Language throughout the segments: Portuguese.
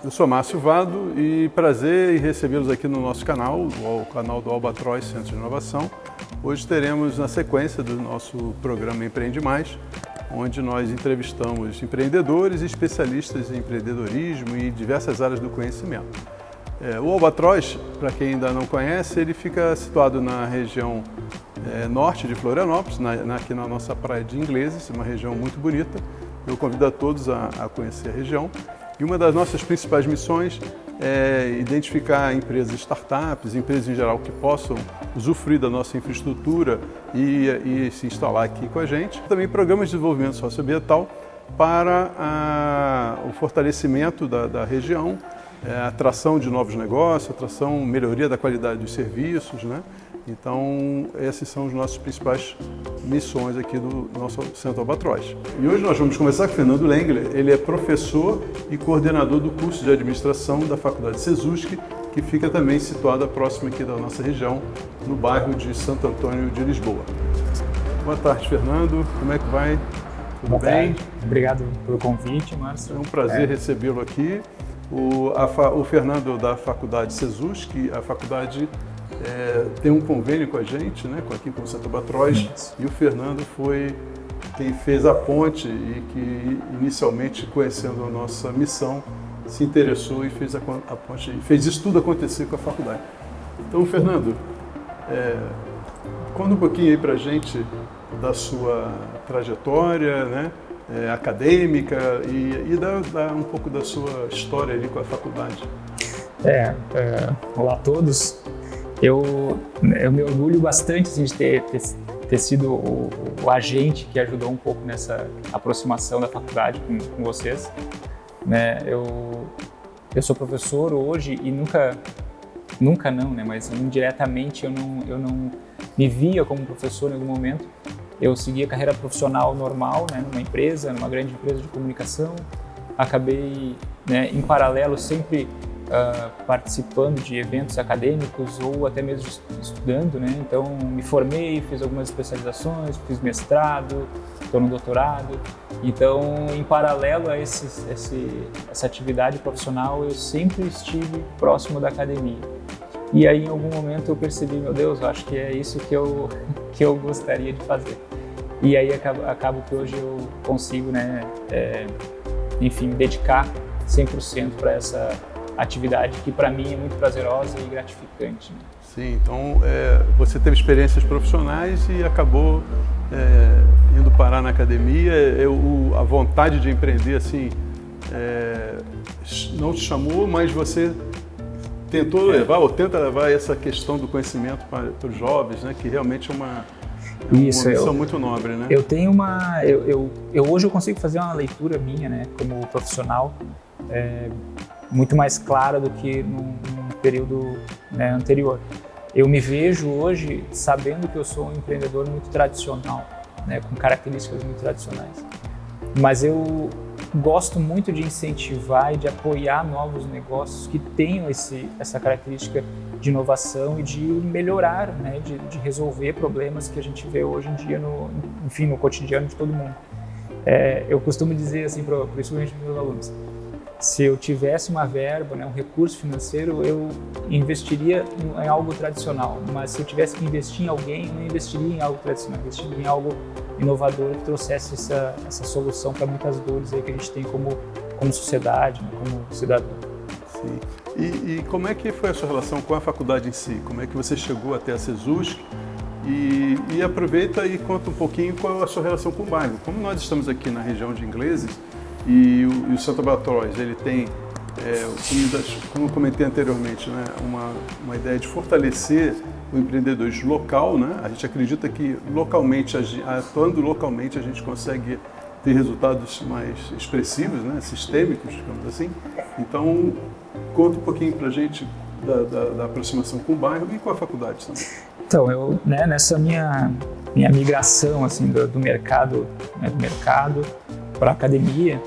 Eu sou Márcio Vado e prazer em recebê-los aqui no nosso canal, o canal do Albatroz Centro de Inovação. Hoje teremos na sequência do nosso programa Empreende Mais, onde nós entrevistamos empreendedores e especialistas em empreendedorismo e diversas áreas do conhecimento. O Albatroz, para quem ainda não conhece, ele fica situado na região norte de Florianópolis, aqui na nossa Praia de Ingleses, uma região muito bonita. Eu convido a todos a conhecer a região. E uma das nossas principais missões é identificar empresas, startups, empresas em geral que possam usufruir da nossa infraestrutura e se instalar aqui com a gente. Também programas de desenvolvimento socioambiental para o fortalecimento da região, atração de novos negócios, melhoria da qualidade dos serviços, né? Então, essas são as nossas principais missões aqui do nosso Centro Albatroz. E hoje nós vamos conversar com o Fernando Lengler. Ele é professor e coordenador do curso de administração da Faculdade Sesusc, que fica também situada próximo aqui da nossa região, no bairro de Santo Antônio de Lisboa. Boa tarde, Fernando. Como é que vai? Tudo bem? Obrigado pelo convite, Márcio. É um prazer recebê-lo aqui. O Fernando da Faculdade Sesusc, a faculdade tem um convênio com a gente, né, aqui com o Centro Albatroz, e o Fernando foi quem fez a ponte e que inicialmente, conhecendo a nossa missão, se interessou e fez a ponte, fez isso tudo acontecer com a faculdade. Então, Fernando, conta um pouquinho aí para a gente da sua trajetória, né, acadêmica e dá um pouco da sua história ali com a faculdade. Olá a todos. Eu me orgulho bastante assim, de ter sido o agente que ajudou um pouco nessa aproximação da faculdade com vocês. Né? Eu sou professor hoje e nunca não, né? Mas indiretamente eu não me via como professor em algum momento. Eu segui a carreira profissional normal, né? Numa grande empresa de comunicação. Acabei, né, em paralelo, sempre participando de eventos acadêmicos ou até mesmo estudando, né? Então me formei, fiz algumas especializações, fiz mestrado, estou no doutorado. Então, em paralelo a essa atividade profissional, eu sempre estive próximo da academia. E aí, em algum momento, eu percebi, meu Deus, eu acho que é isso que eu gostaria de fazer. E aí acabo que hoje eu consigo, né, enfim, me dedicar 100% para essa atividade que para mim é muito prazerosa e gratificante. Né? Sim, então você teve experiências profissionais e acabou indo parar na academia. A vontade de empreender assim não te chamou, mas você tentou levar ou tenta levar essa questão do conhecimento para os jovens, né? Que realmente é uma missão muito nobre, né? Eu tenho hoje eu consigo fazer uma leitura minha, né, como profissional, muito mais clara do que num período, né, anterior. Eu me vejo hoje sabendo que eu sou um empreendedor muito tradicional, né, com características muito tradicionais. Mas eu gosto muito de incentivar e de apoiar novos negócios que tenham essa característica de inovação e de melhorar, né, de resolver problemas que a gente vê hoje em dia no cotidiano de todo mundo. Eu costumo dizer assim, principalmente para os meus alunos, se eu tivesse uma verba, né, um recurso financeiro, eu investiria em algo tradicional. Mas se eu tivesse que investir em alguém, eu não investiria em algo tradicional, eu investiria em algo inovador que trouxesse essa solução para muitas dores aí que a gente tem como sociedade, né, como cidadão. Sim. E como é que foi a sua relação com a faculdade em si? Como é que você chegou até a Sesusc? E aproveita e conta um pouquinho qual é a sua relação com o bairro. Como nós estamos aqui na região de Ingleses, e o Centro Albatroz, ele tem, como eu comentei anteriormente, né, uma ideia de fortalecer o empreendedorismo local, né? A gente acredita que atuando localmente, a gente consegue ter resultados mais expressivos, né, sistêmicos, digamos assim. Então, conta um pouquinho para a gente da aproximação com o bairro e com a faculdade também. Então, eu, né, nessa minha migração assim, do mercado, né, para a academia,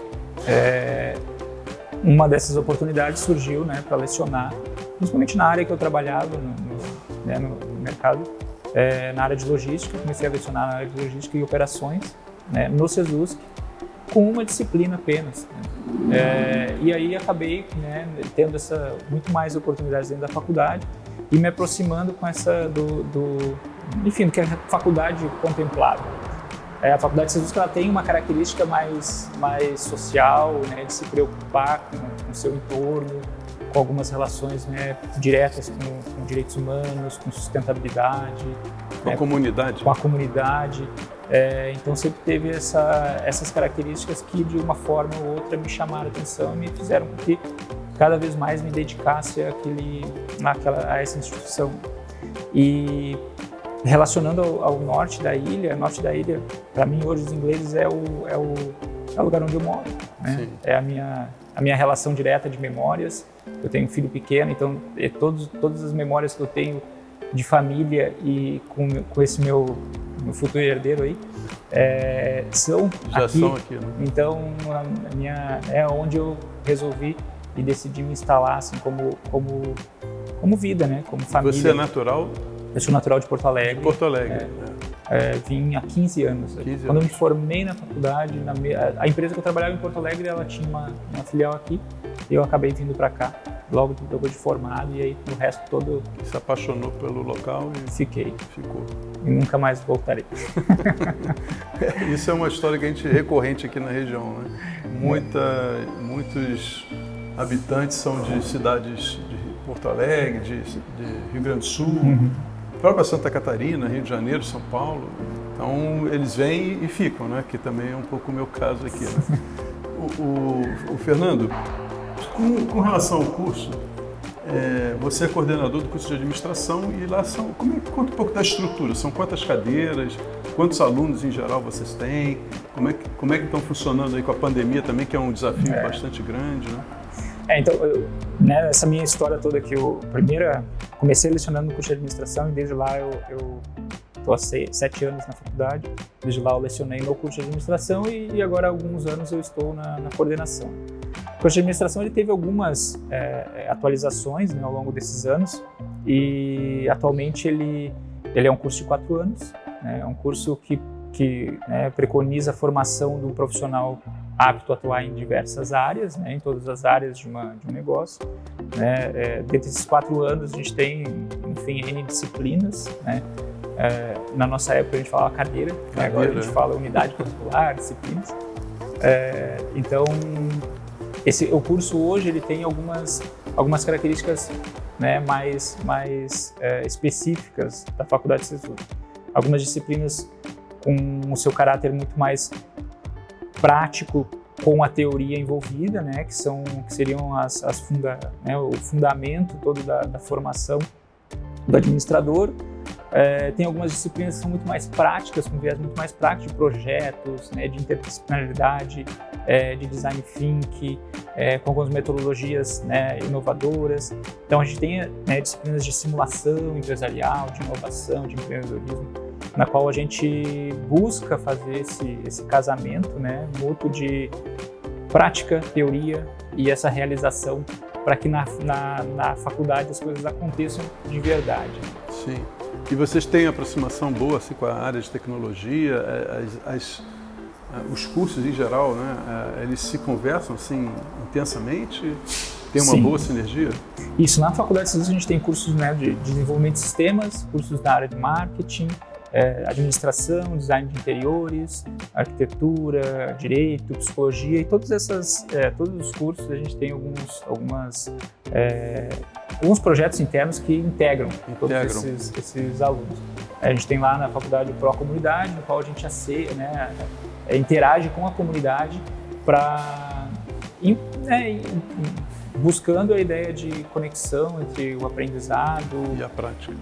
uma dessas oportunidades surgiu, né, para lecionar, principalmente na área que eu trabalhava no mercado, na área de logística. Comecei a lecionar na área de logística e operações, né, no Sesusc, com uma disciplina apenas, né? E aí acabei, né, tendo muito mais oportunidades dentro da faculdade e me aproximando com essa enfim, do que a faculdade contemplava. A faculdade de Ciências ela tem uma característica mais social, né, de se preocupar com o seu entorno, com algumas relações, né, diretas com direitos humanos, com sustentabilidade. Com a comunidade. Com a comunidade. Então sempre teve essas características que de uma forma ou outra me chamaram a atenção e me fizeram com que cada vez mais me dedicasse a essa instituição. E relacionando ao norte da ilha, para mim hoje os ingleses é o lugar onde eu moro, né? É a minha relação direta de memórias. Eu tenho um filho pequeno, então todas as memórias que eu tenho de família e com esse meu futuro herdeiro aí são aqui, né? Então é onde eu resolvi e decidi me instalar assim como vida, né? Como família. Você é natural? Eu sou natural de Porto Alegre. De Porto Alegre. Vim há 15 anos. Quando eu me formei na faculdade, a empresa que eu trabalhava em Porto Alegre, ela tinha uma filial aqui e eu acabei vindo para cá, logo depois de formado, e aí o resto todo... Se apaixonou pelo local e... Ficou. E nunca mais voltarei. Isso é uma história que a gente recorrente aqui na região, né? Muitos habitantes são de cidades de Porto Alegre, de Rio Grande do Sul, própria Santa Catarina, Rio de Janeiro, São Paulo. Então eles vêm e ficam, né? Que também é um pouco o meu caso aqui, né? O Fernando, com relação ao curso, você é coordenador do curso de administração e lá conta um pouco da estrutura. São quantas cadeiras, quantos alunos em geral vocês têm, como é que estão funcionando aí com a pandemia também, que é um desafio bastante grande, né? Então, essa minha história toda que eu comecei lecionando no curso de administração e desde lá eu estou há 7 anos na faculdade. Desde lá eu lecionei no curso de administração e agora há alguns anos eu estou na coordenação. O curso de administração ele teve algumas atualizações, né, ao longo desses anos e atualmente ele é um curso de 4 anos, né, é um curso que preconiza a formação do profissional apto a atuar em diversas áreas, né, em todas as áreas de um negócio. Né, dentro desses 4 anos a gente tem, enfim, N disciplinas, né. Na nossa época a gente falava cadeira, né, agora a gente fala unidade curricular, disciplinas. Então, o curso hoje ele tem algumas características, né, mais específicas da Faculdade de Ciências. Algumas disciplinas com o seu caráter muito mais prático, com a teoria envolvida, né, que seriam o fundamento todo da formação do administrador. Tem algumas disciplinas que são muito mais práticas, com viés muito mais prático de projetos, né, de interdisciplinaridade, de design thinking, com algumas metodologias, né, inovadoras. Então a gente tem, né, disciplinas de simulação empresarial, de inovação, de empreendedorismo, na qual a gente busca fazer esse casamento, né, mútuo de prática, teoria e essa realização para que na faculdade as coisas aconteçam de verdade. Sim. E vocês têm aproximação boa assim, com a área de tecnologia, os cursos em geral, né, eles se conversam assim intensamente? Tem uma boa sinergia? Isso, na Faculdade de Ciências a gente tem cursos, né, de desenvolvimento de sistemas, cursos da área de marketing, administração, design de interiores, arquitetura, direito, psicologia e todos os cursos a gente tem alguns projetos internos que integram todos esses alunos. A gente tem lá na faculdade o Pro Comunidade, no qual a gente interage com a comunidade para buscando a ideia de conexão entre o aprendizado e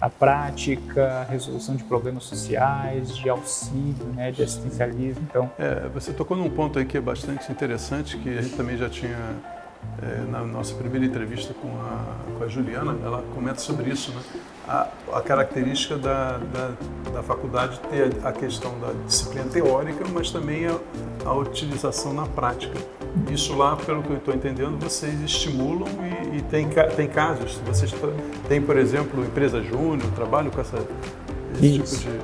a prática, a resolução de problemas sociais, de auxílio, né, de assistencialismo. Então, você tocou num ponto aí que é bastante interessante, que a gente também já tinha na nossa primeira entrevista com a Juliana, ela comenta sobre isso, né? A característica da faculdade ter a questão da disciplina teórica, mas também a utilização na prática. Isso lá, pelo que eu estou entendendo, vocês estimulam e tem casos. Vocês têm, por exemplo, empresa júnior, trabalho com esse tipo de...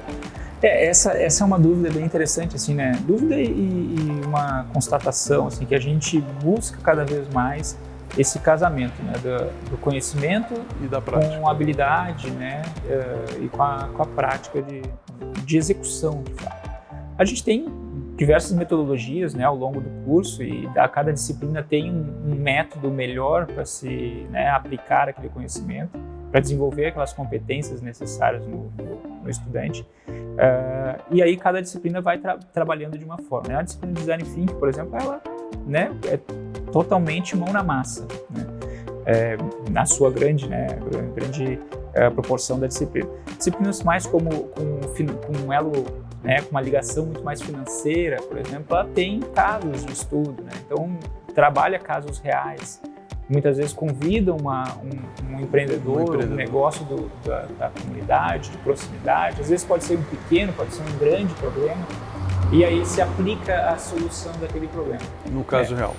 Essa é uma dúvida bem interessante, assim, né? Dúvida e uma constatação assim, que a gente busca cada vez mais esse casamento, né, do conhecimento e da prática, com a habilidade, né, e com a prática de execução, de fato. A gente tem diversas metodologias, né, ao longo do curso, e cada disciplina tem um método melhor para se, né, aplicar aquele conhecimento, para desenvolver aquelas competências necessárias no estudante. E aí cada disciplina vai trabalhando de uma forma, né? A disciplina de Design Thinking, por exemplo, ela, né, é totalmente mão na massa, né? Na sua grande proporção da disciplina. Disciplinas mais com um elo, né, com uma ligação muito mais financeira, por exemplo, ela tem casos de estudo, né? Então trabalha casos reais. Muitas vezes convida um empreendedor, um negócio da comunidade, de proximidade. Às vezes pode ser um pequeno, pode ser um grande problema. E aí se aplica a solução daquele problema. No caso real.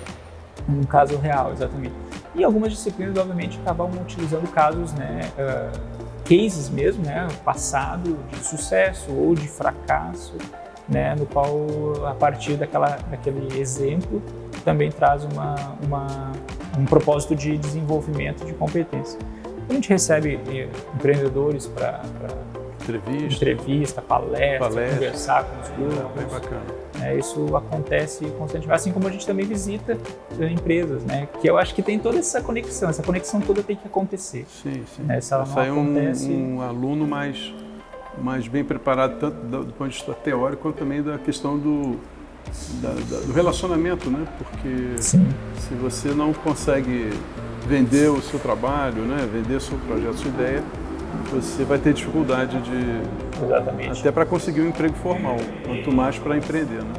No caso real, exatamente. E algumas disciplinas, obviamente, acabam utilizando casos, né, cases mesmo, né, passado de sucesso ou de fracasso, né, no qual, a partir daquele exemplo, também traz um propósito de desenvolvimento de competência. A gente recebe empreendedores para entrevista, palestra, conversar com os grupos. Bem bacana. Isso acontece constantemente, assim como a gente também visita empresas, né? Que eu acho que tem toda essa conexão toda tem que acontecer. Sim. Se ela não acontece... um aluno mais bem preparado, tanto do ponto de vista teórico, quanto também da questão do relacionamento, né? Porque Sim. Se você não consegue vender o seu trabalho, né? Vender o seu projeto, sua ideia, você vai ter dificuldade Exatamente. até para conseguir um emprego formal, quanto mais para empreender, né?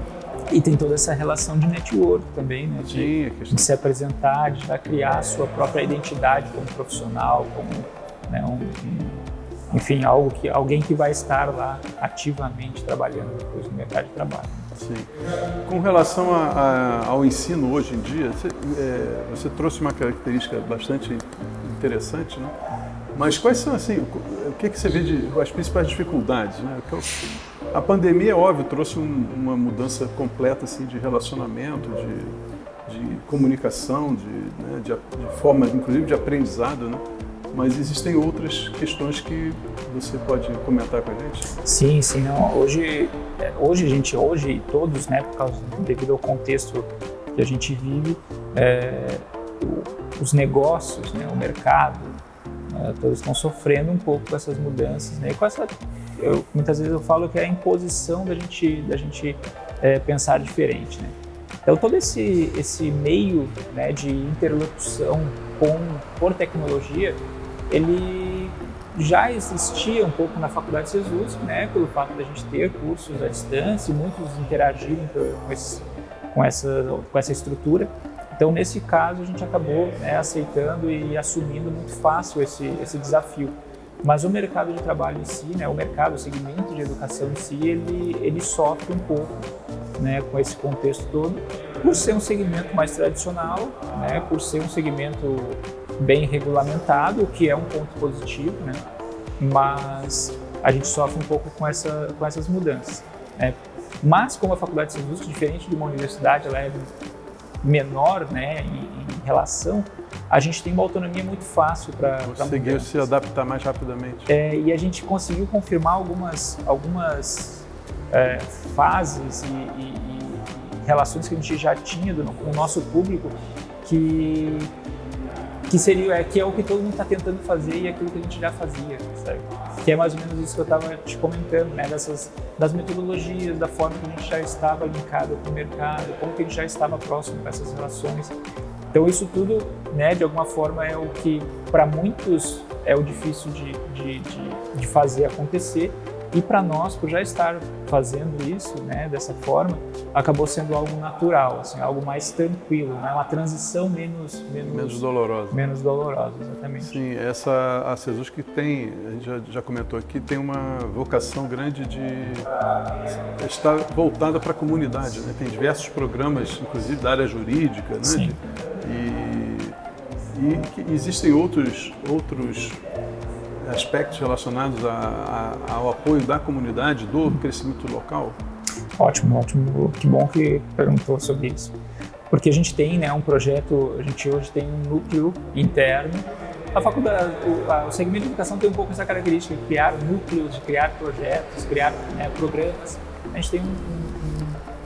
E tem toda essa relação de network também, né? Sim, de se apresentar, de já criar a sua própria identidade como profissional, como, né, enfim, alguém que vai estar lá ativamente trabalhando depois no mercado de trabalho. Sim. Com relação ao ensino hoje em dia, você trouxe uma característica bastante interessante, né? Mas quais são, assim, o que você vê as principais dificuldades, né? A pandemia, é óbvio, trouxe uma mudança completa, assim, de relacionamento, de comunicação, de forma, inclusive, de aprendizado, né? Mas existem outras questões que você pode comentar com a gente? Sim, não. Hoje todos, né, devido ao contexto que a gente vive, os negócios, né, o mercado, todos estão sofrendo um pouco com essas mudanças, né? E com muitas vezes eu falo que é a imposição da gente pensar diferente, né? Então todo esse meio, né, de interlocução por tecnologia, ele já existia um pouco na Faculdade SESUSC, né, pelo fato da gente ter cursos à distância e muitos interagirem com essa estrutura. Então, nesse caso, a gente acabou, né, aceitando e assumindo muito fácil esse desafio. Mas o mercado de trabalho em si, né, o segmento de educação em si, ele sofre um pouco, né, com esse contexto todo, por ser um segmento mais tradicional, né, por ser um segmento bem regulamentado, o que é um ponto positivo, né, mas a gente sofre um pouco com essas mudanças, né. Mas como a Faculdade SESUSC, diferente de uma universidade, ela é menor, né, em relação, a gente tem uma autonomia muito fácil para conseguir se adaptar mais rapidamente. E a gente conseguiu confirmar algumas fases e relações que a gente já tinha com o nosso público que é o que todo mundo está tentando fazer e é aquilo que a gente já fazia, sabe? Que é mais ou menos isso que eu estava te comentando, né? Das metodologias, da forma que a gente já estava linkado com o mercado, como que a gente já estava próximo com essas relações. Então isso tudo, né, de alguma forma é o que para muitos é o difícil de fazer acontecer, e para nós, por já estar fazendo isso, né, dessa forma, acabou sendo algo natural, assim, algo mais tranquilo, né, uma transição menos dolorosa. Menos dolorosa, exatamente. Sim, a SESUSC tem, a gente já comentou aqui, tem uma vocação grande de estar voltada para a comunidade, né? Tem diversos programas, inclusive da área jurídica, né? Sim. E existem outros aspectos relacionados ao apoio da comunidade, do crescimento local? Ótimo, ótimo. Que bom que perguntou sobre isso. Porque a gente tem, né, um projeto, a gente hoje tem um núcleo interno. A faculdade, o segmento de educação tem um pouco essa característica de criar núcleos, de criar projetos, criar, né, programas. A gente tem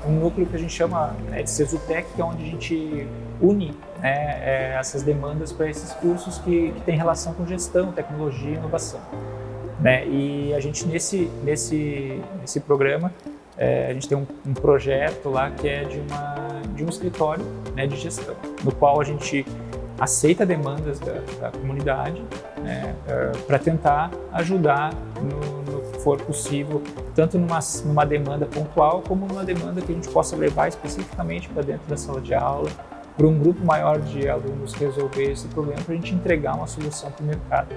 um núcleo que a gente chama, né, de Sesutec, que é onde a gente une, né, essas demandas para esses cursos que têm relação com gestão, tecnologia e inovação. Né? E a gente, nesse programa, a gente tem um projeto lá que é de um escritório, né, de gestão, no qual a gente aceita demandas da comunidade, né, para tentar ajudar no que for possível, tanto numa demanda pontual como numa demanda que a gente possa levar especificamente para dentro da sala de aula, para um grupo maior de alunos resolver esse problema, para a gente entregar uma solução para o mercado.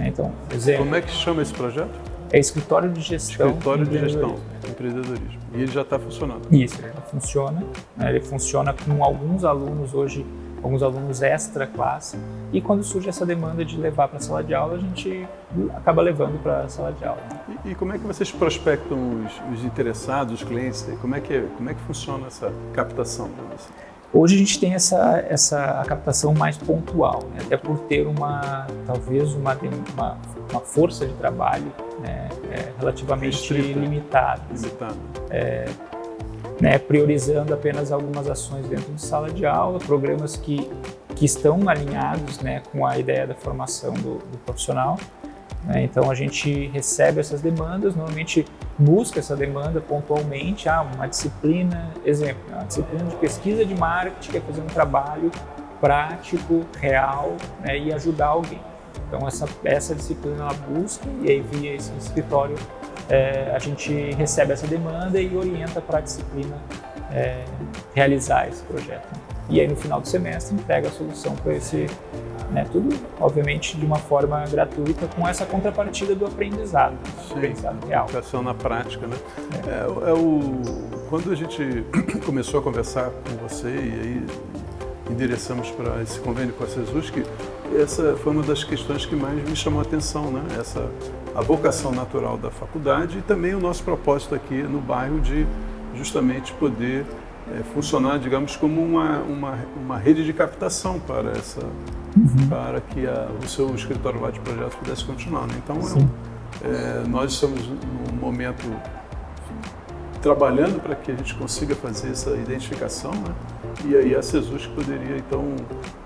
Então, exemplo, como é que chama esse projeto? É Escritório de Gestão. Escritório de Gestão, Empreendedorismo. E ele já está funcionando? Isso, ele já funciona. Ele funciona com alguns alunos hoje, alguns alunos extra classe, e quando surge essa demanda de levar para a sala de aula, a gente acaba levando para a sala de aula. E como é que vocês prospectam os interessados, os clientes? Como é que funciona essa captação? Hoje a gente tem essa captação mais pontual, né? Até por ter talvez uma força de trabalho, né, relativamente limitada. Né, priorizando apenas algumas ações dentro de sala de aula, programas que estão alinhados, né, com a ideia da formação do profissional. Né? Então a gente recebe essas demandas, normalmente busca essa demanda pontualmente, uma disciplina, exemplo, uma disciplina de pesquisa de marketing, quer fazer um trabalho prático, real, né, e ajudar alguém. Então essa disciplina ela busca, e aí via esse escritório a gente recebe essa demanda e orienta para a disciplina realizar esse projeto. E aí no final do semestre entrega a solução para esse, né, tudo obviamente de uma forma gratuita, com essa contrapartida do aprendizado, aprendizado real. Educação na prática, né? Quando a gente começou a conversar com você e aí endereçamos para esse convênio com a Sesutec, essa foi uma das questões que mais me chamou a atenção, né? A vocação natural da faculdade e também o nosso propósito aqui no bairro de justamente poder funcionar, digamos, como uma rede de captação para para que o seu escritório lá de projetos pudesse continuar, né? Então, nós estamos num momento trabalhando para que a gente consiga fazer essa identificação, né? E aí a Sesutec poderia, então,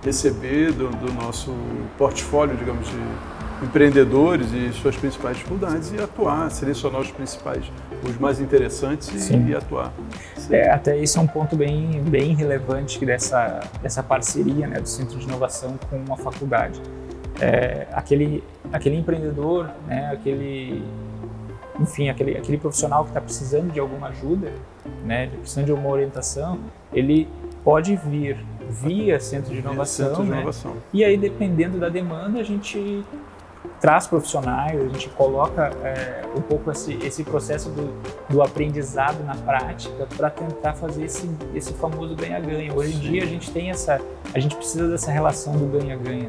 receber do nosso portfólio, digamos, de empreendedores e suas principais dificuldades e atuar, selecionar os mais interessantes e atuar. Até isso é um ponto bem relevante dessa parceria, né, do Centro de Inovação com a faculdade. Aquele empreendedor, né, aquele profissional que está precisando de alguma ajuda, né, precisando de uma orientação, ele pode vir via Centro de Inovação, né? E aí, dependendo da demanda, a gente traz profissionais, a gente coloca um pouco esse processo do aprendizado na prática para tentar fazer esse famoso ganha-ganha. Hoje em dia a gente precisa dessa relação do ganha-ganha.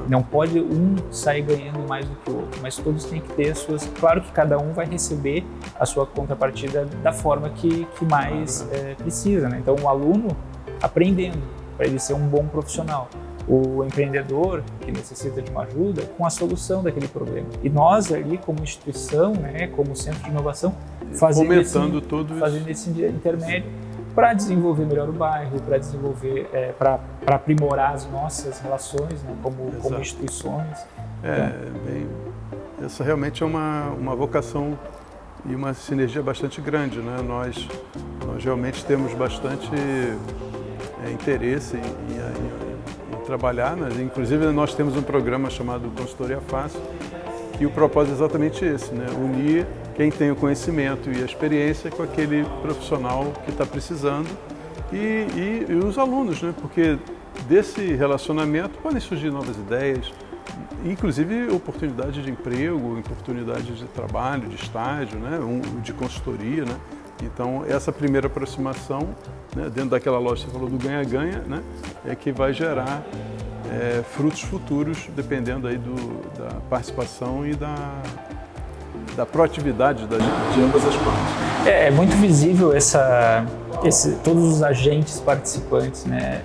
Não pode um sair ganhando mais do que o outro, mas todos têm que ter as suas. Claro que cada um vai receber a sua contrapartida da forma que mais precisa, né? Então o aluno aprendendo para ele ser um bom profissional. O empreendedor que necessita de uma ajuda com a solução daquele problema. E nós ali, como instituição, né, como centro de inovação, fazendo esse intermédio para desenvolver melhor o bairro, para desenvolver, para aprimorar as nossas relações, né, como instituições. Essa realmente é uma vocação e uma sinergia bastante grande, né? Nós realmente temos bastante interesse em trabalhar, né? Inclusive nós temos um programa chamado Consultoria Fácil, que o propósito é exatamente esse, né? Unir quem tem o conhecimento e a experiência com aquele profissional que está precisando e os alunos, né? Porque desse relacionamento podem surgir novas ideias, inclusive oportunidades de emprego, oportunidades de trabalho, de estágio, né? De consultoria, né? Então, essa primeira aproximação, né, dentro daquela lógica que você falou do ganha-ganha, né, é que vai gerar frutos futuros, dependendo aí da participação e da proatividade de ambas as partes. É muito visível todos os agentes participantes, né?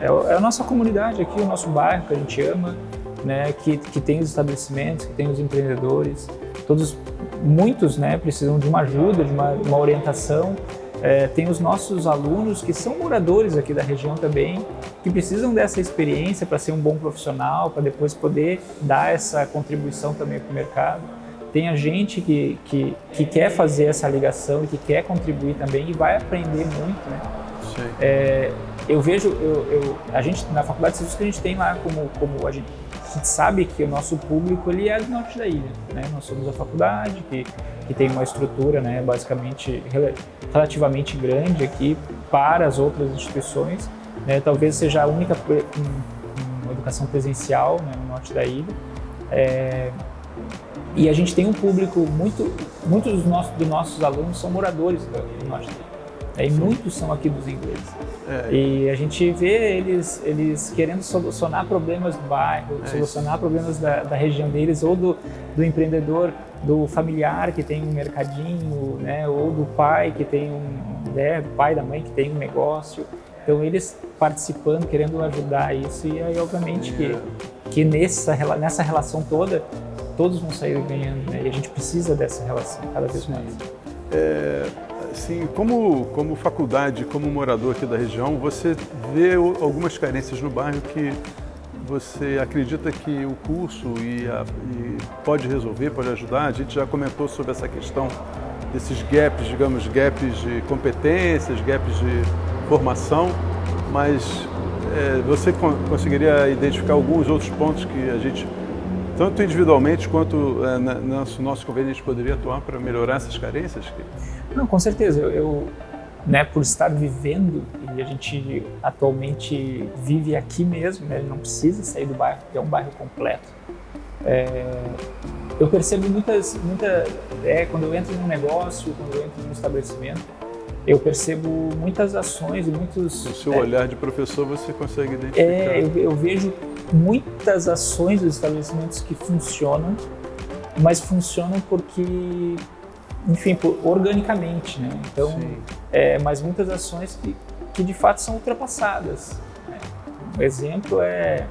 É a nossa comunidade aqui, o nosso bairro que a gente ama, né? Que tem os estabelecimentos, que tem os empreendedores, muitos, né, precisam de uma ajuda, de uma orientação. Tem os nossos alunos que são moradores aqui da região também, que precisam dessa experiência para ser um bom profissional, para depois poder dar essa contribuição também para o mercado. Tem a gente que quer fazer essa ligação e que quer contribuir também e vai aprender muito, né? Sim. Eu vejo, a gente na Faculdade de Ciências que a gente tem lá como a gente sabe que o nosso público ele é do norte da ilha, né? Nós somos a faculdade que tem uma estrutura, né, basicamente relativamente grande aqui para as outras instituições, né? Talvez seja a única uma educação presencial, né, no norte da ilha. E a gente tem um público, muitos dos nossos alunos são moradores do norte da ilha. E muitos são aqui dos ingleses. E a gente vê eles querendo solucionar problemas do bairro, solucionar problemas da região deles, ou do empreendedor, do familiar que tem um mercadinho, né, ou do pai que tem do pai da mãe que tem um negócio. Então eles participando, querendo ajudar isso, e aí obviamente que nessa relação toda, todos vão sair ganhando, né? E a gente precisa dessa relação cada vez mais. Sim, como faculdade, como morador aqui da região, você vê algumas carências no bairro que você acredita que o curso pode resolver, pode ajudar? A gente já comentou sobre essa questão desses gaps, digamos, gaps de competências, gaps de formação, mas você conseguiria identificar alguns outros pontos que a gente, tanto individualmente quanto no nosso convênio, a gente poderia atuar para melhorar essas carências? Não, com certeza. Eu né, por estar vivendo, e a gente atualmente vive aqui mesmo, né, não precisa sair do bairro, porque é um bairro completo. Eu percebo quando eu entro num negócio, quando eu entro num estabelecimento, eu percebo muitas ações e muitos... O seu olhar de professor você consegue identificar? Eu vejo muitas ações dos estabelecimentos que funcionam, mas funcionam porque, enfim, organicamente, né? Então, mas muitas ações que de fato são ultrapassadas, né? Um exemplo é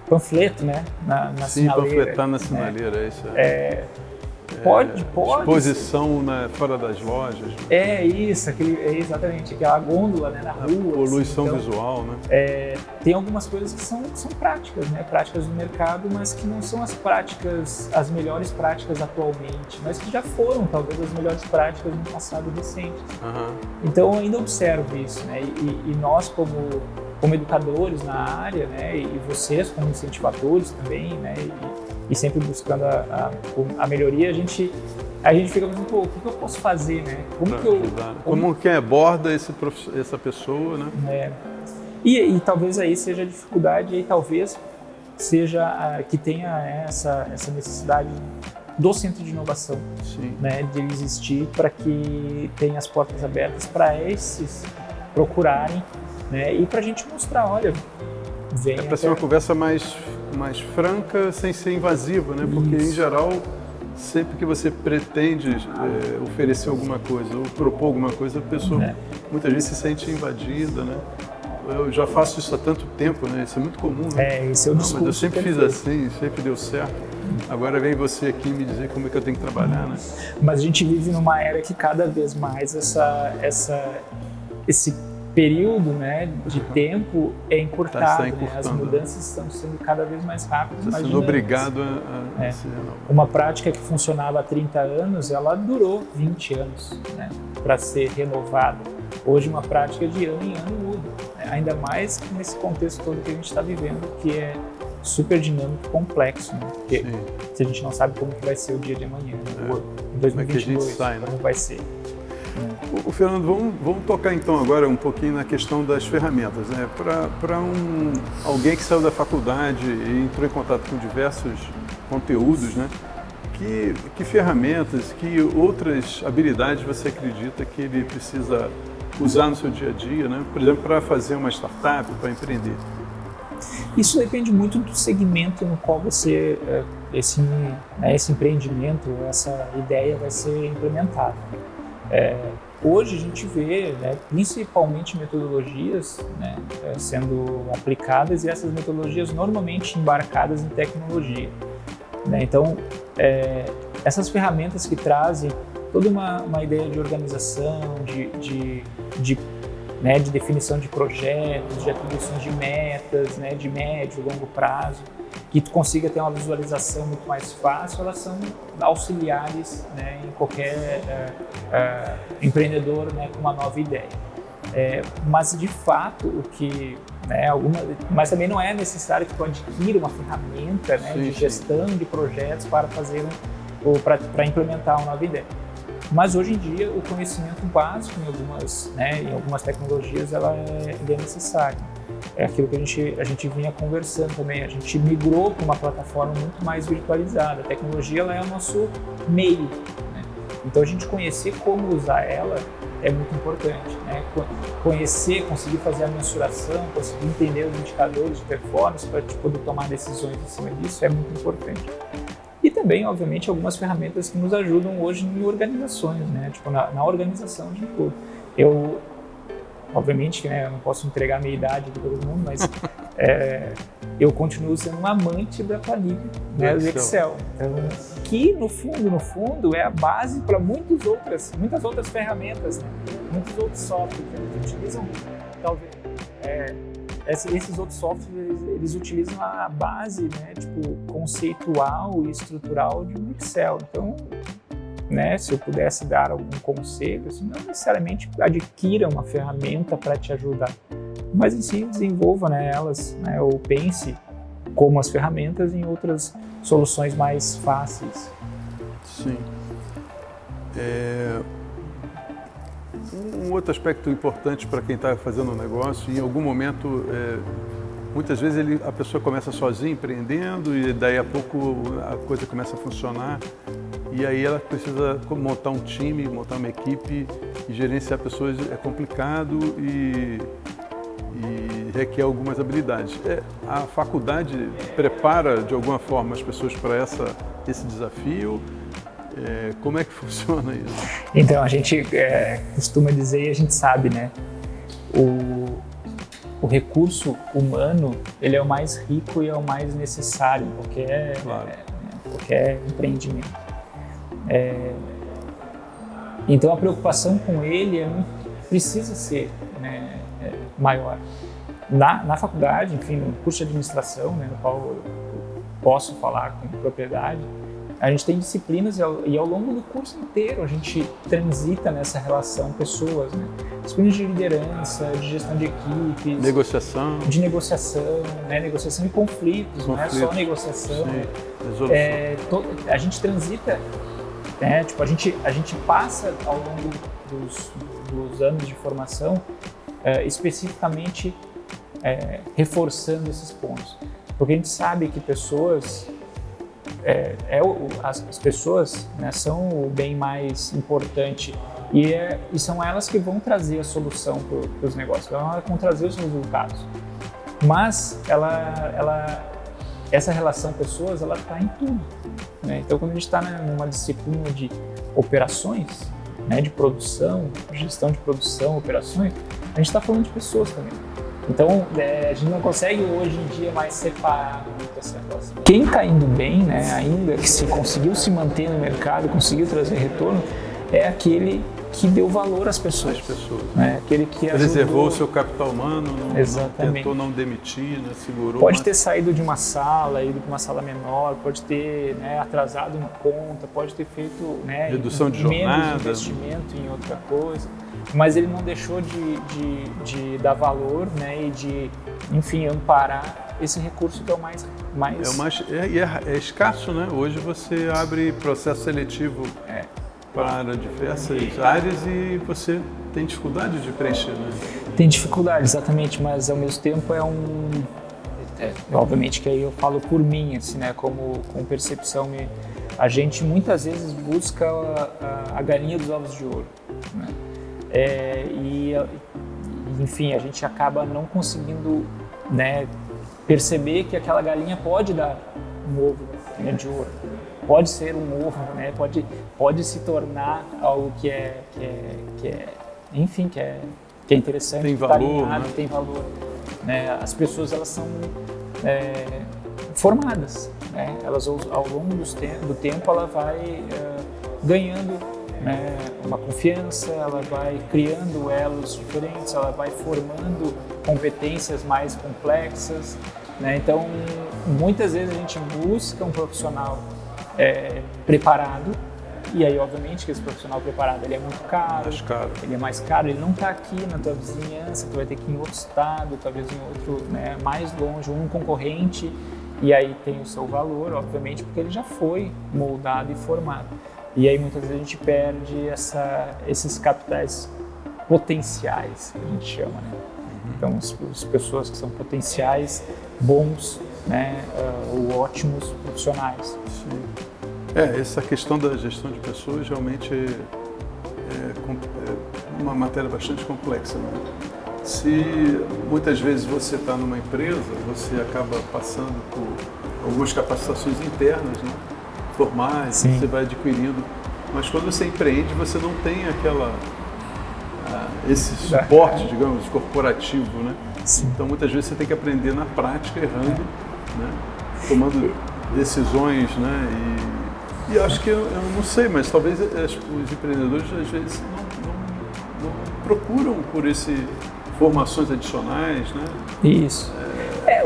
panfleto, né? Na sinaleira. Sim, panfletar na sinaleira, né? Isso Pode. Exposição fora das lojas. Isso, exatamente, aquela gôndola, né, na rua. Poluição assim, visual, né? Tem algumas coisas que são práticas, né? Práticas do mercado, mas que não são as melhores práticas atualmente, mas que já foram, talvez, as melhores práticas no passado recente. Uhum. Então, eu ainda observo isso, né? E nós, como educadores na área, né? E vocês, como incentivadores também, né? E sempre buscando a melhoria, a gente fica pensando, o que eu posso fazer, né? Como que aborda essa pessoa, né? E talvez aí seja a dificuldade, e talvez seja que tenha essa necessidade do centro de inovação, né? De existir para que tenha as portas abertas para esses procurarem, né? E para a gente mostrar, olha, vem. Para ser uma conversa mais franca, sem ser invasiva, né? Porque, em geral, sempre que você pretende oferecer alguma coisa ou propor alguma coisa, a pessoa muitas vezes se sente invadida, né? Eu já faço isso há tanto tempo, né? Isso é muito comum, né? Esse é o discurso. Mas eu sempre fiz assim, sempre deu certo. Agora vem você aqui me dizer como é que eu tenho que trabalhar, né? Mas a gente vive numa era que cada vez mais esse período, né, de tempo é encurtado, né? As mudanças estão sendo cada vez mais rápidas. Está sendo obrigado a ser... Uma prática que funcionava há 30 anos, ela durou 20 anos, né, para ser renovada. Hoje, uma prática de ano em ano muda, né? Ainda mais nesse contexto todo que a gente está vivendo, que é super dinâmico e complexo, né? Porque se a gente não sabe como que vai ser o dia de amanhã, em 2022, como vai ser. O Fernando, vamos tocar então agora um pouquinho na questão das ferramentas, né? Para alguém que saiu da faculdade e entrou em contato com diversos conteúdos, né? Que ferramentas, que outras habilidades você acredita que ele precisa usar no seu dia a dia, né? Por exemplo, para fazer uma startup, para empreender? Isso depende muito do segmento no qual você, esse empreendimento, essa ideia vai ser implementada. Hoje a gente vê, né, principalmente metodologias, né, sendo aplicadas, e essas metodologias normalmente embarcadas em tecnologia, né? Então, essas ferramentas que trazem toda uma ideia de organização, de definição de projetos, de atribuições de metas, né, de médio e longo prazo, que tu consiga ter uma visualização muito mais fácil, elas são auxiliares, né, em qualquer empreendedor, né, com uma nova ideia. Mas de fato o que, né, mas também não é necessário que tu adquira uma ferramenta, né, de gestão de projetos para fazer para implementar uma nova ideia. Mas hoje em dia o conhecimento básico em algumas tecnologias ele é necessário. É aquilo que a gente vinha conversando também. A gente migrou para uma plataforma muito mais virtualizada. A tecnologia ela é o nosso meio, né? Então a gente conhecer como usar ela é muito importante, né? Conhecer, conseguir fazer a mensuração, conseguir entender os indicadores de performance para poder tomar decisões em cima disso é muito importante. E também, obviamente, algumas ferramentas que nos ajudam hoje em organizações, né? Tipo, na organização de tudo. Obviamente, né, eu não posso entregar a minha idade de todo mundo, mas eu continuo sendo um amante da planilha, né, do Excel. Então, que, no fundo, é a base para muitas outras ferramentas, né? Muitos outros softwares eles utilizam, talvez... esses outros softwares, eles utilizam a base, né, tipo, conceitual e estrutural de um Excel. Então, né, se eu pudesse dar algum conselho, assim, não necessariamente adquira uma ferramenta para te ajudar, mas em si desenvolva, né, elas, né, ou pense como as ferramentas em outras soluções mais fáceis. Sim. Um outro aspecto importante para quem está fazendo um negócio, em algum momento, muitas vezes a pessoa começa sozinha empreendendo e daí a pouco a coisa começa a funcionar e aí ela precisa montar um time, montar uma equipe e gerenciar pessoas é complicado e requer algumas habilidades. A faculdade prepara de alguma forma as pessoas para esse desafio? Como é que funciona isso? Então, a gente costuma dizer e a gente sabe, né? O recurso humano, ele é o mais rico e é o mais necessário em qualquer empreendimento. Então, a preocupação com ele precisa ser, né, maior. Na faculdade, enfim, no curso de administração, né, no qual eu posso falar com propriedade, a gente tem disciplinas e ao longo do curso inteiro a gente transita nessa relação pessoas, né? Disciplinas de liderança, de gestão de equipes, de negociação, né? Negociação e conflitos, não é só negociação. A gente transita, né? Tipo, a gente passa ao longo dos anos de formação especificamente reforçando esses pontos, porque a gente sabe que pessoas as pessoas, né, são o bem mais importante e são elas que vão trazer a solução para os negócios, elas vão trazer os resultados. Mas essa relação pessoas, ela está em tudo, né? Então, quando a gente está numa disciplina de operações, né, de produção, gestão de produção, operações, a gente está falando de pessoas também. Então, a gente não consegue hoje em dia mais separar muito essa relação. Quem está indo bem, né, ainda, que conseguiu se manter no mercado, conseguiu trazer retorno, é aquele que deu valor às pessoas. Né? Aquele que preservou o seu capital humano, tentou não demitir, né, segurou. Pode ter saído de uma sala, ido para uma sala menor, pode ter, né, atrasado uma conta, pode ter feito, né, redução de jornada, menos investimento em outra coisa. Mas ele não deixou de dar valor, né, e de, enfim, amparar esse recurso que é o mais... É escasso, né? Hoje você abre processo seletivo para diversas áreas e você tem dificuldade de preencher, né? Tem dificuldade, exatamente, mas ao mesmo tempo obviamente que aí eu falo por mim, assim, né, como percepção, a gente muitas vezes busca a galinha dos ovos de ouro, né? Enfim, a gente acaba não conseguindo, né, perceber que aquela galinha pode dar um ovo, né, de ouro, pode ser um ovo, né, pode se tornar algo que é interessante, tem valor, né? Tem valor, né? As pessoas, elas são formadas, né? Elas, ao longo do tempo, ela vai ganhando, né, uma confiança, ela vai criando elos diferentes, ela vai formando competências mais complexas, né? Então, muitas vezes a gente busca um profissional preparado, e aí, obviamente, que esse profissional preparado, ele é muito caro, ele é mais caro, ele não está aqui na tua vizinhança, tu vai ter que ir em outro estado, talvez em outro, né, mais longe, um concorrente, e aí tem o seu valor, obviamente, porque ele já foi moldado e formado. E aí, muitas vezes, a gente perde esses capitais potenciais, que a gente chama, né? Então, as pessoas que são potenciais, bons, né, ou ótimos profissionais. Sim. Essa questão da gestão de pessoas realmente é uma matéria bastante complexa, né? Se muitas vezes você está numa empresa, você acaba passando por algumas capacitações internas, né, formais, Sim. você vai adquirindo, mas quando você empreende, você não tem esse suporte, digamos, corporativo, né? Sim. Então muitas vezes você tem que aprender na prática, errando, né, tomando decisões, né, e acho que, eu não sei, mas talvez os empreendedores às vezes não procuram por formações adicionais, né? Isso.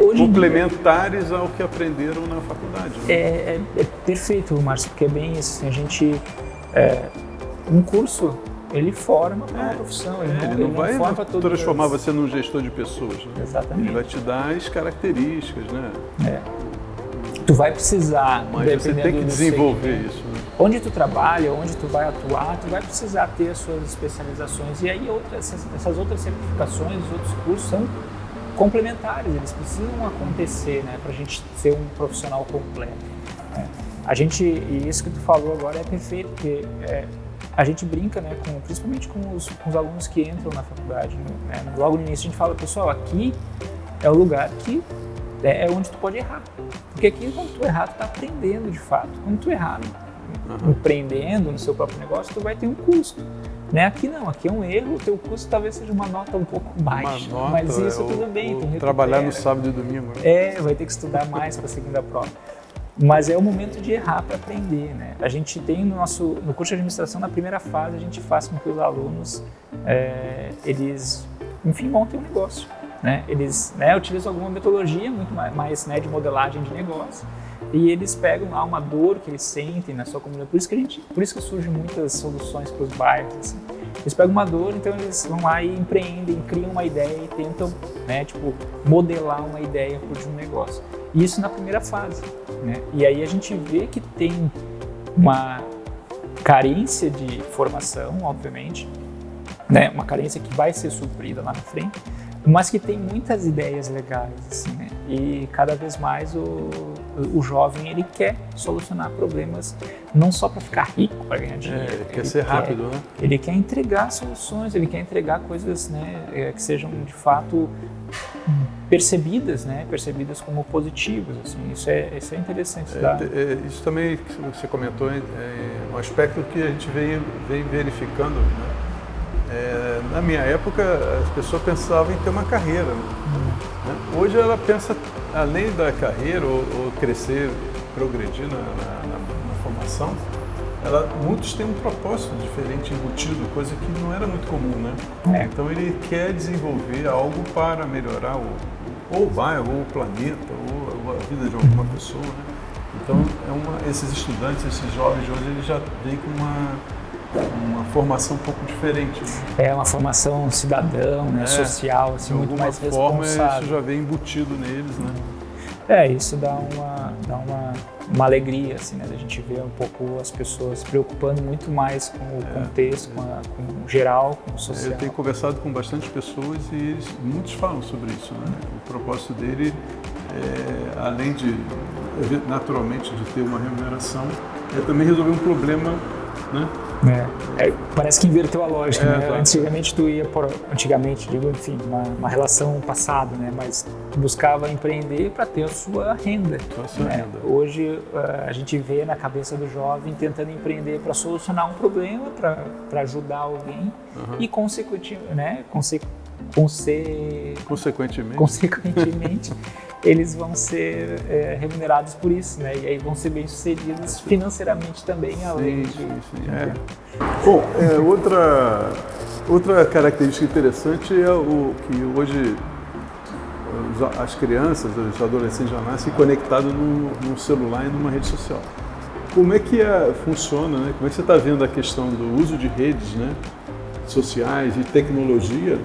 Hoje complementares ao que aprenderam na faculdade. Né? É perfeito, Márcio, porque é bem isso. A gente, um curso, ele forma para uma profissão, ele não vai forma transformar você num gestor de pessoas. Né? Exatamente. Ele vai te dar as características, né? Tu vai precisar, mas você tem que desenvolver isso. Né? Onde tu trabalha, onde tu vai atuar, tu vai precisar ter as suas especializações. E aí essas outras certificações, os outros cursos são complementares, eles precisam acontecer, né, para a gente ser um profissional completo. Né? E isso que tu falou agora é perfeito, porque a gente brinca, né, principalmente com os alunos que entram na faculdade. Né? Logo no início a gente fala, pessoal, aqui é o lugar que é onde tu pode errar. Porque aqui, quando tu errar, tu tá aprendendo de fato. Quando tu errar empreendendo no seu próprio negócio, tu vai ter um custo. Né? Aqui não, aqui é um erro, o teu custo talvez seja uma nota um pouco baixa, mas isso tudo bem. Tu trabalhar no sábado e domingo. Né? Vai ter que estudar mais para a segunda prova. Mas é o momento de errar para aprender, né? A gente tem no curso de administração, na primeira fase, a gente faz com que os alunos, eles, enfim, montem um negócio. Né? Eles, né, utilizam alguma metodologia muito mais, né, de modelagem de negócio, e eles pegam lá uma dor que eles sentem na sua comunidade. Por isso que surgem muitas soluções para os bairros. Assim. Eles pegam uma dor, então eles vão lá e empreendem, criam uma ideia e tentam, né, modelar uma ideia de um negócio. E isso na primeira fase. Né? E aí a gente vê que tem uma carência de formação, obviamente, né? Uma carência que vai ser suprida lá na frente, mas que tem muitas ideias legais, assim, né? E cada vez mais o jovem, ele quer solucionar problemas não só para ficar rico, para ganhar dinheiro. Ele quer ser rápido, né? Ele quer entregar soluções, ele quer entregar coisas, né, que sejam de fato percebidas, né? Percebidas como positivas, assim. Isso é interessante estudar. Isso também que você comentou é um aspecto que a gente vem verificando, né? Na minha época, as pessoas pensavam em ter uma carreira. Né? Hoje ela pensa, além da carreira ou crescer, progredir na formação, muitos têm um propósito diferente embutido, coisa que não era muito comum. Né? Então ele quer desenvolver algo para melhorar ou o bairro, ou o planeta, ou a vida de alguma pessoa. Né? Então esses estudantes, esses jovens de hoje, eles já vêm com uma formação um pouco diferente. Né? É uma formação cidadão, né, social, assim, muito mais responsável. De alguma forma isso já vem embutido neles, né? Isso dá uma alegria, assim, né, da gente ver um pouco as pessoas se preocupando muito mais com o contexto, com o geral, com o social. Eu tenho conversado com bastante pessoas e muitos falam sobre isso, né? O propósito dele, além de, naturalmente, de ter uma remuneração, é também resolver um problema, né, Parece que inverteu a lógica, né? Exato. Antigamente tu ia enfim, uma relação passada, né? Mas tu buscava empreender para ter a sua renda. Hoje a gente vê na cabeça do jovem tentando empreender para solucionar um problema, para ajudar alguém e consequentemente eles vão ser remunerados por isso, né? E aí vão ser bem-sucedidos financeiramente também, além de... Bom, outra característica interessante é o que hoje as crianças, os adolescentes já nascem conectados no celular e numa rede social. Como é que funciona, né? Como é que você está vendo a questão do uso de redes, né, sociais e tecnologia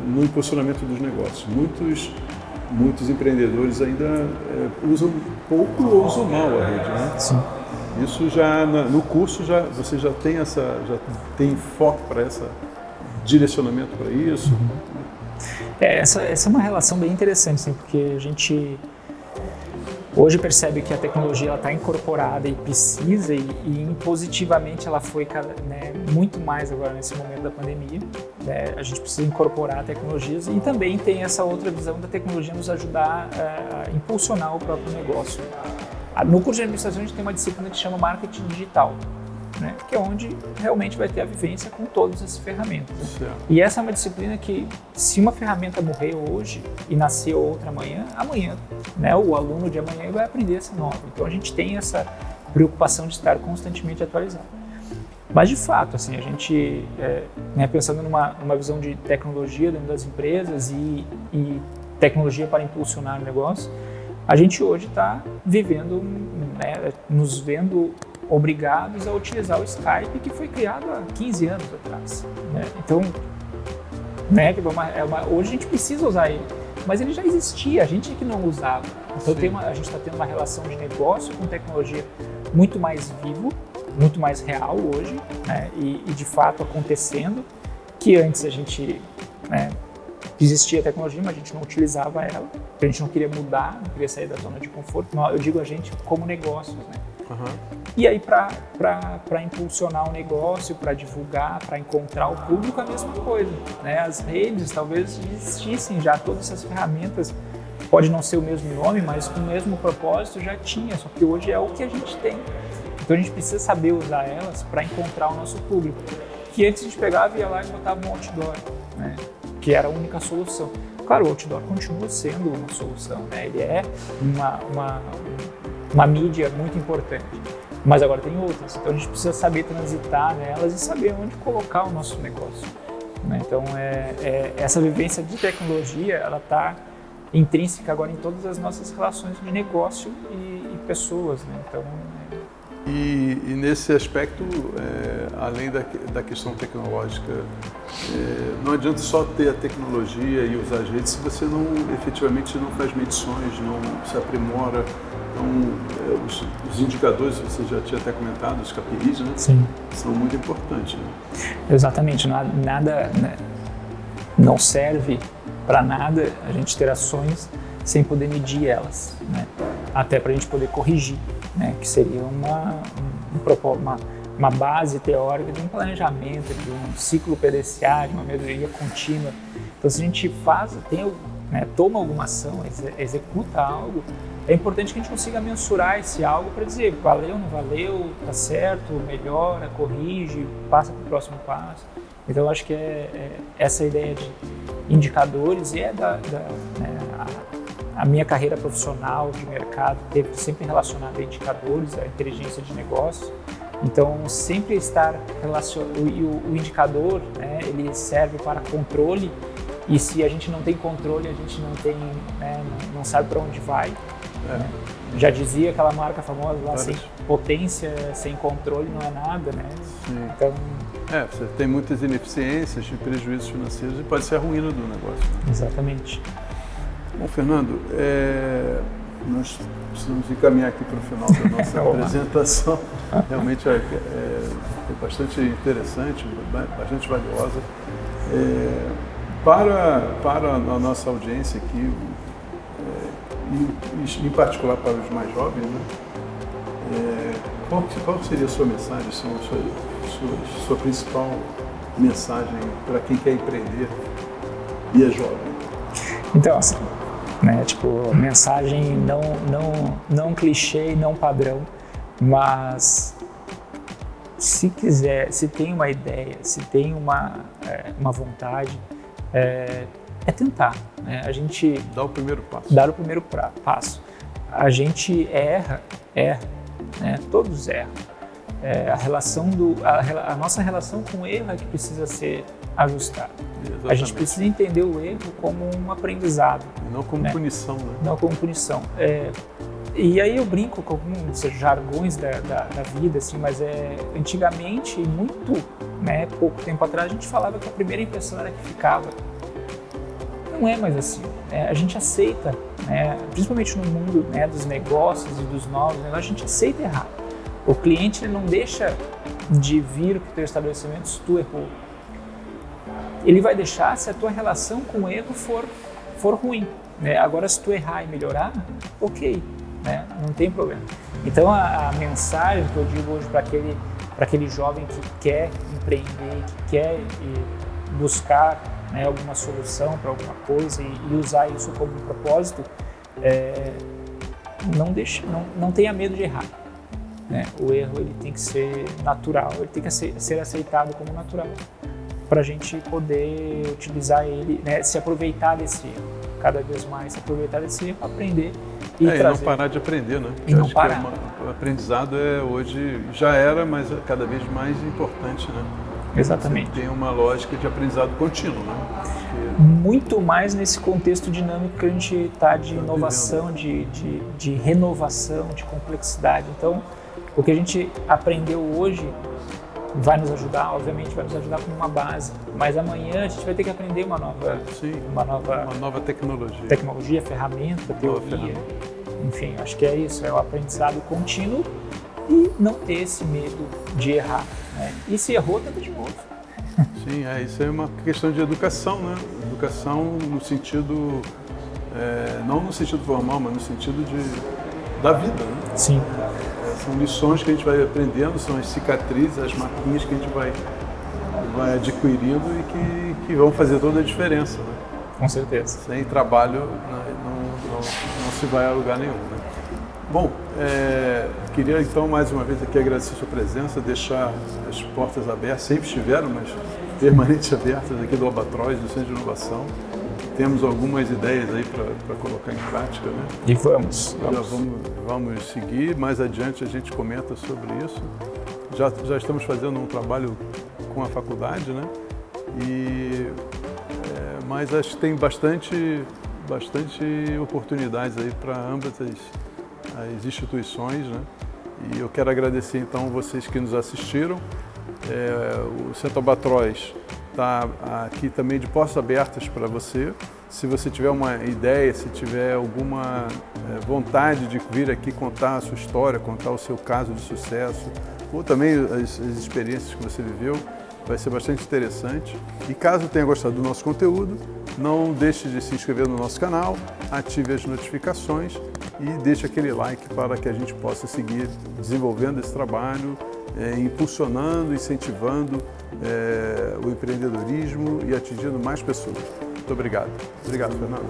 no impulsionamento dos negócios? Muitos empreendedores ainda usam pouco ou usam mal a rede, né? Sim. Isso já no curso você já tem foco para esse direcionamento para isso. Essa é uma relação bem interessante, assim, porque a gente hoje percebe que a tecnologia está incorporada e precisa e positivamente ela foi, né, muito mais agora nesse momento da pandemia. Né? A gente precisa incorporar tecnologias e também tem essa outra visão da tecnologia nos ajudar a impulsionar o próprio negócio. No curso de administração a gente tem uma disciplina que chama marketing digital, né? Que é onde realmente vai ter a vivência com todas essas ferramentas. E essa é uma disciplina que, se uma ferramenta morrer hoje e nascer outra amanhã, né, o aluno de amanhã vai aprender essa nova. Então a gente tem essa preocupação de estar constantemente atualizado. Mas de fato, assim, a gente, né, pensando numa visão de tecnologia dentro das empresas e tecnologia para impulsionar o negócio, a gente hoje está vivendo, né, nos vendo obrigados a utilizar o Skype, que foi criado há 15 anos atrás. Né? Então, né, hoje a gente precisa usar ele, mas ele já existia, a gente é que não usava. Então a gente está tendo uma relação de negócio com tecnologia muito mais vivo, muito mais real hoje, né, e de fato acontecendo, que antes a gente... né, existia a tecnologia, mas a gente não utilizava ela, porque a gente não queria mudar, não queria sair da zona de conforto. Eu digo a gente como negócios, né? E aí para impulsionar o negócio, para divulgar, para encontrar o público, a mesma coisa, né? As redes talvez existissem já, todas essas ferramentas, pode não ser o mesmo nome, mas com o mesmo propósito já tinha, só que hoje é o que a gente tem. Então a gente precisa saber usar elas para encontrar o nosso público, que antes a gente pegava, ia lá e botava um outdoor, né? Que era a única solução. Claro, o outdoor continua sendo uma solução, né? Ele é uma mídia muito importante, mas agora tem outras. Então a gente precisa saber transitar nelas e saber onde colocar o nosso negócio. Né? Então essa vivência de tecnologia, ela está intrínseca agora em todas as nossas relações de negócio e pessoas. Né? Então, E nesse aspecto, além da questão tecnológica, não adianta só ter a tecnologia e usar as redes se você efetivamente não faz medições, não se aprimora. Então, os indicadores, você já tinha até comentado, os KPIs, né? Sim. São muito importantes. Né? Exatamente, nada, né? Não serve para nada a gente ter ações sem poder medir elas, né? Até para a gente poder corrigir. Né, que seria uma base teórica de um planejamento, de um ciclo PDCA, de uma melhoria contínua. Então, se a gente toma alguma ação, executa algo, é importante que a gente consiga mensurar esse algo para dizer valeu, não valeu, está certo, melhora, corrige, passa para o próximo passo. Então, eu acho que essa ideia de indicadores e a minha carreira profissional de mercado teve sempre relacionada a indicadores, a inteligência de negócios. Então, sempre estar relacionado, o indicador, né, ele serve para controle, e se a gente não tem controle, a gente não tem, né, não sabe para onde vai. Né? Já dizia aquela marca famosa lá, sem potência, sem controle não é nada, né? Sim. Então, você tem muitas ineficiências e prejuízos financeiros e pode ser a ruína do negócio. Né? Exatamente. Bom, Fernando, nós precisamos encaminhar aqui para o final da nossa apresentação. Realmente é bastante interessante, bastante valiosa. Para a nossa audiência aqui, e em particular para os mais jovens, né? Qual seria a sua mensagem, sua principal mensagem para quem quer empreender e é jovem? Então, assim, né, tipo, mensagem não clichê, não padrão, mas se quiser, se tem uma ideia, se tem uma vontade, é tentar, né? A gente dá o primeiro passo. Dar o primeiro passo. A gente erra, né? Todos erram. A nossa relação com o erro é que precisa ser ajustada. Exatamente. A gente precisa entender o erro como um aprendizado. E não como punição, né? Não como punição. E aí eu brinco com alguns jargões da vida, assim, mas antigamente, muito, né, pouco tempo atrás, a gente falava que a primeira impressão era que ficava. Não é mais assim. A gente aceita, né, principalmente no mundo, né, dos negócios e dos novos negócios, a gente aceita errar. O cliente não deixa de vir para o teu estabelecimento se tu errou. Ele vai deixar se a tua relação com o erro for ruim, né? Agora, se tu errar e melhorar, ok, né? Não tem problema. Então, a mensagem que eu digo hoje para aquele jovem que quer empreender, que quer buscar, né, alguma solução para alguma coisa e usar isso como um propósito, não tenha medo de errar. Né? O erro ele tem que ser natural, ele tem que ser aceitado como natural, para a gente poder utilizar ele, né, se aproveitar desse erro, cada vez mais, se aproveitar desse erro, aprender e trazer. E não parar de aprender, né? E não parar. O aprendizado hoje já era, mas é cada vez mais importante, né? Exatamente. Tem uma lógica de aprendizado contínuo, né? Muito mais nesse contexto dinâmico que a gente está de inovação, de renovação, de complexidade. Então, o que a gente aprendeu hoje vai nos ajudar, obviamente vai nos ajudar como uma base, mas amanhã a gente vai ter que aprender uma nova tecnologia, ferramenta, teoria, enfim, acho que é isso, é o aprendizado contínuo e não ter esse medo de errar, né? E se errou, tenta de novo. Sim, isso é uma questão de educação, né? Educação no sentido, não no sentido formal, mas no sentido da vida, né? Sim. São lições que a gente vai aprendendo, são as cicatrizes, as marquinhas que a gente vai adquirindo e que vão fazer toda a diferença, né? Com certeza. Sem trabalho não se vai a lugar nenhum, né? Bom, queria então mais uma vez aqui agradecer a sua presença, deixar as portas abertas, sempre estiveram, mas permanentes abertas aqui do Albatroz, do Centro de Inovação. Temos algumas ideias aí para colocar em prática, né? E vamos. Vamos seguir, mais adiante a gente comenta sobre isso. Já estamos fazendo um trabalho com a faculdade, né? Mas acho que tem bastante oportunidades aí para ambas as instituições, né? E eu quero agradecer então vocês que nos assistiram. O Centro Albatroz está aqui também de portas abertas para você. Se você tiver uma ideia, se tiver alguma vontade de vir aqui contar a sua história, contar o seu caso de sucesso, ou também as experiências que você viveu, vai ser bastante interessante. E caso tenha gostado do nosso conteúdo, não deixe de se inscrever no nosso canal, ative as notificações e deixe aquele like para que a gente possa seguir desenvolvendo esse trabalho, impulsionando, incentivando o empreendedorismo e atingindo mais pessoas. Muito obrigado. Obrigado, Fernando.